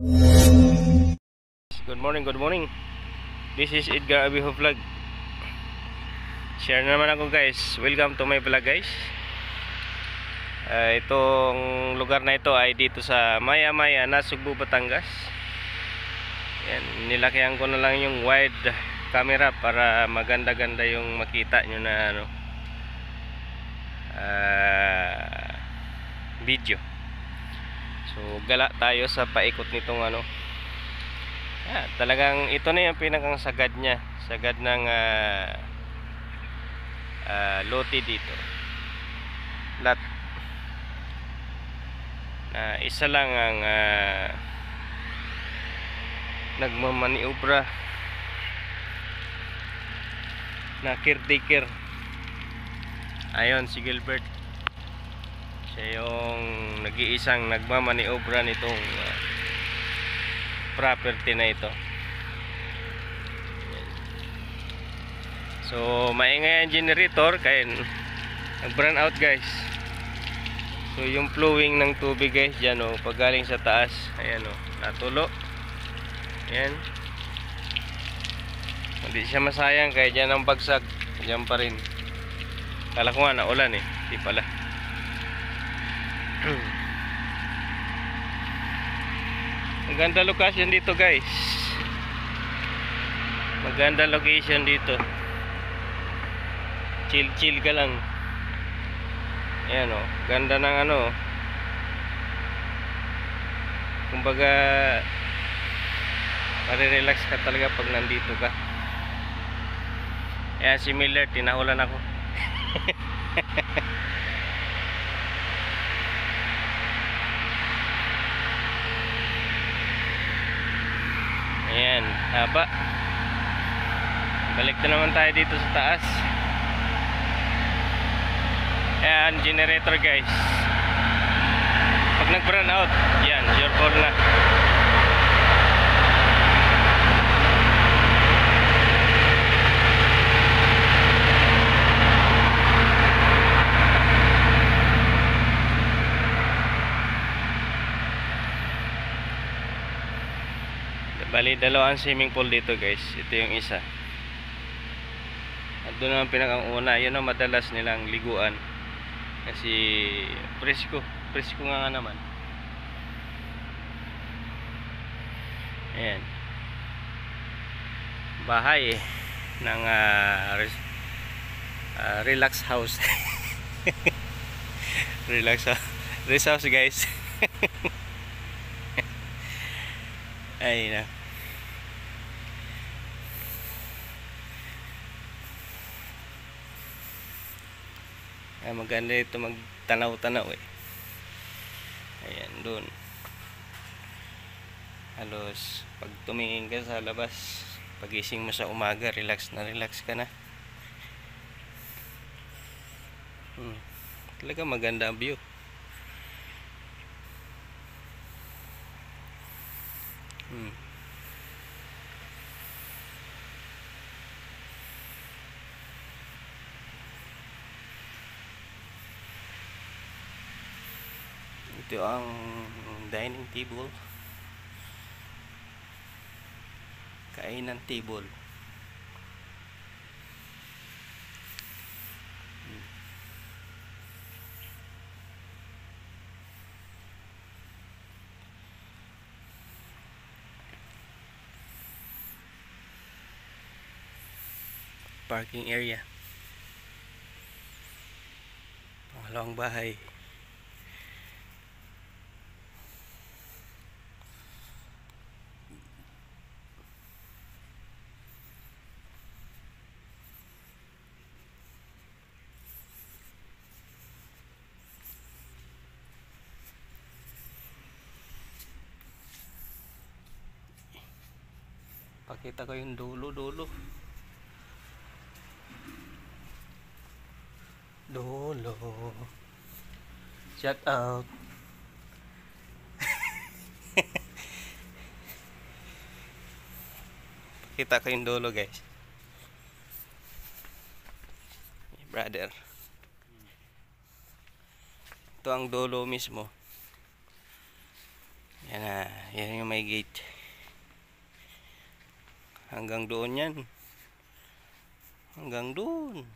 Good morning, good morning. This is Edgar Abiho Vlog. Share na naman ako guys. Welcome to my vlog guys. Itong lugar na ito ay dito sa Maya-Maya, Nasugbu, Batangas. Yan, nilakihan ko na lang yung wide camera para maganda-ganda yung makita nyo na ano, video. So gala tayo sa paikot nitong ano. Talagang ito na yung pinakang sagad niya, sagad ng lote dito. Lot isa lang ang nagmamaniobra na caretaker. Ayon si Gilbert, siya yung nag-iisang nagmamaniobra nitong property na ito. So maingay ang generator kaya nag-burn out guys. So yung flowing ng tubig guys dyan o, pag galing sa taas, ayan o, natulo. Ayan, hindi siya masayang kaya dyan ang bagsak, dyan pa rin. Kala ko nga naulan eh, di pala. Maganda location dito guys. Maganda location dito. Chill ka lang. Ayan o, ganda ng ano. Kumbaga marirelax ka talaga pag nandito ka. Ayan si Miller, tinahulan ako. Ayan, haba. Balik na naman tayo dito sa taas. Ayan, generator guys. Pag nag-burn out, yan, your call na. Bali, dalawang swimming pool dito guys. Ito yung isa. At doon naman pinakang una, yun ang madalas nilang liguan. Kasi presko nga naman. Ayan, bahay ng relax house. Relax house guys. Ay na. Ay, maganda ito magtanaw-tanaw eh. Ayan, doon. Halos pag tumingin ka sa labas, pagising mo sa umaga, relax na relax ka na. Talaga maganda ang view. Ito ang dining table, kainan table. Parking area, pangalawang bahay. Pakita ko yung dulo. Shout out. Pakita ko yung dulo guys. Brother, ito ang dulo mismo. Yan na. Yan yung may gate. Hanggang doon yan. Hanggang doon.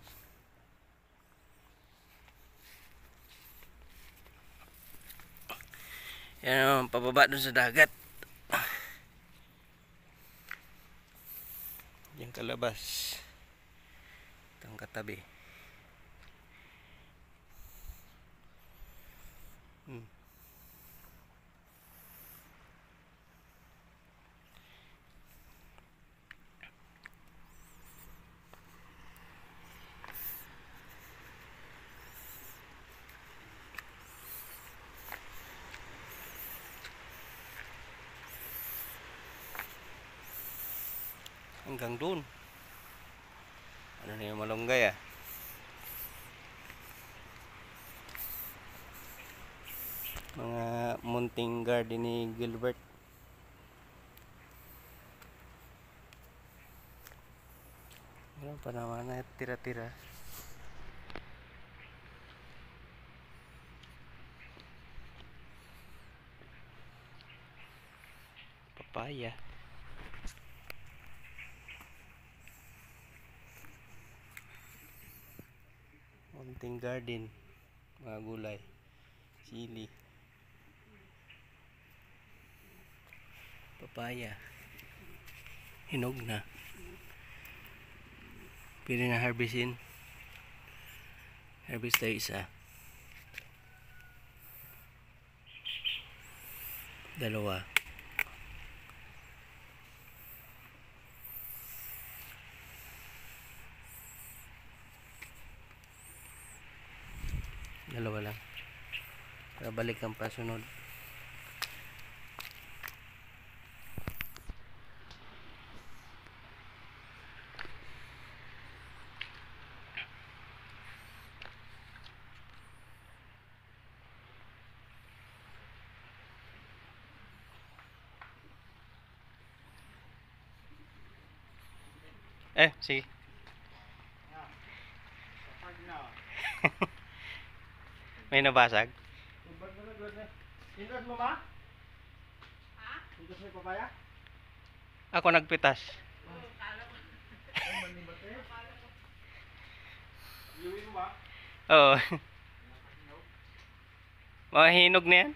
Yan, pababa doon sa dagat. Yung kalabas. Itong katabi. Hanggang doon. Ano na yung malunggay ah. Mga munting garden ni Gilbert. Meron pa naman na tira-tira. Papaya. Munting garden. Mga gulay. Sili. Papaya. Hinog na. Pwede na harvestin. Harvest tayo isa. Dalawa. Dalawa lang. Para balik ang pasunod. Sige. May nabasag? Pintas mo ba? Ha? Pintas mo yung papaya? Ako nagpitas. Iuwi mo ba? Oo. Mga hinog na yan.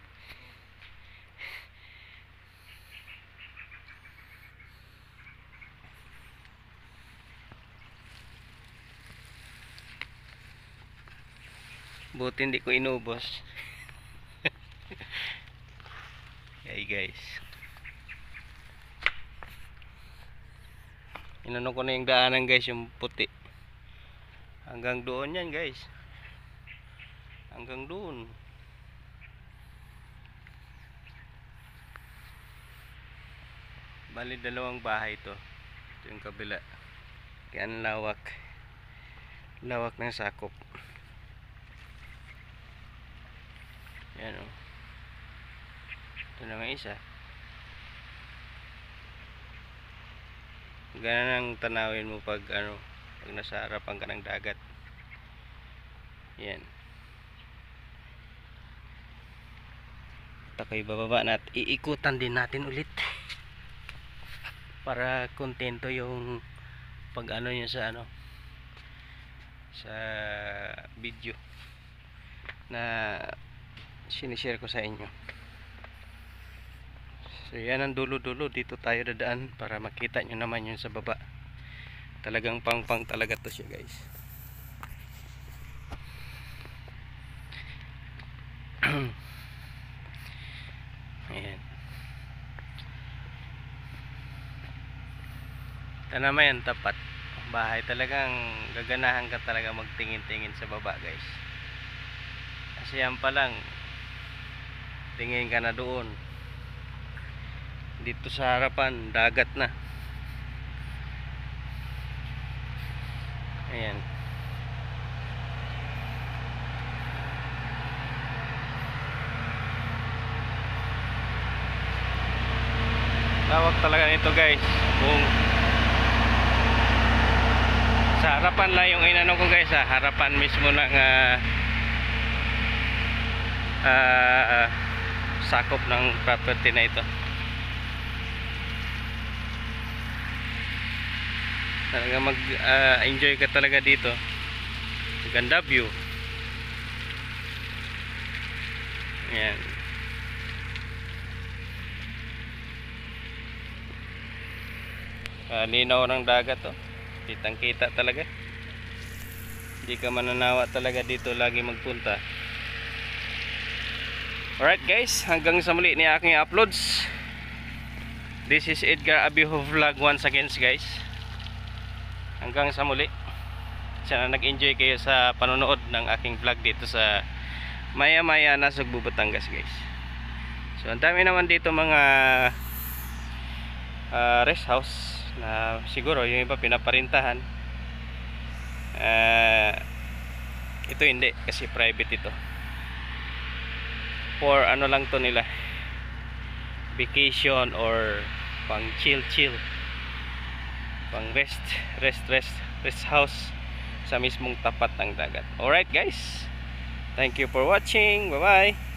Buti hindi ko inubos. Hey guys. Inano ko na yung daanan guys, yung puti. Hanggang doon yan guys. Hanggang doon. Bali dalawang bahay to. Ito yung kabila. Kaya ang lawak. Lawak ng sakop. Yan o. Ito na nga isa. Ganun ang tanawin mo pag ano, pag nasa harapan ka ng dagat. Yan. Ito kayo bababa na at iikutan din natin ulit. Para kontento yung pag ano nyo sa ano, sa video na sinishare ko sa inyo. So yan ang dulo-dulo, dito tayo dadaan para makita nyo naman yun sa baba. Talagang pang-pang talaga to siya guys. Ayan. Ito naman yan, tapat bahay. Talagang gaganahan ka talaga magtingin-tingin sa baba guys. Kasi yan pa lang, tingin ka na doon. Dito sa harapan, dagat na. Ayan. Lawak talaga nito guys. Kung sa harapan lang yung inano ko guys, sa harapan mismo ng sakop ng property na ito. Talaga enjoy ka talaga dito. Ganda view. Yan. Linaw ng dagat to. Kitang kita talaga. Hindi ka mananawa talaga dito lagi magpunta. Alright guys, hanggang sa muli ni aking uploads. This is Edgar Abiho Vlog once again guys. Hanggang sa muli. Sana nag-enjoy kayo sa panonood ng aking vlog dito sa Maya-Maya, Nasugbu, Batangas guys. So ang dami naman dito mga rest house na siguro yung iba pinaparintahan. Ito hindi kasi private ito. For ano lang to nila, vacation or pang chill, pang rest house sa mismong tapat ng dagat. Alright guys, thank you for watching. Bye bye.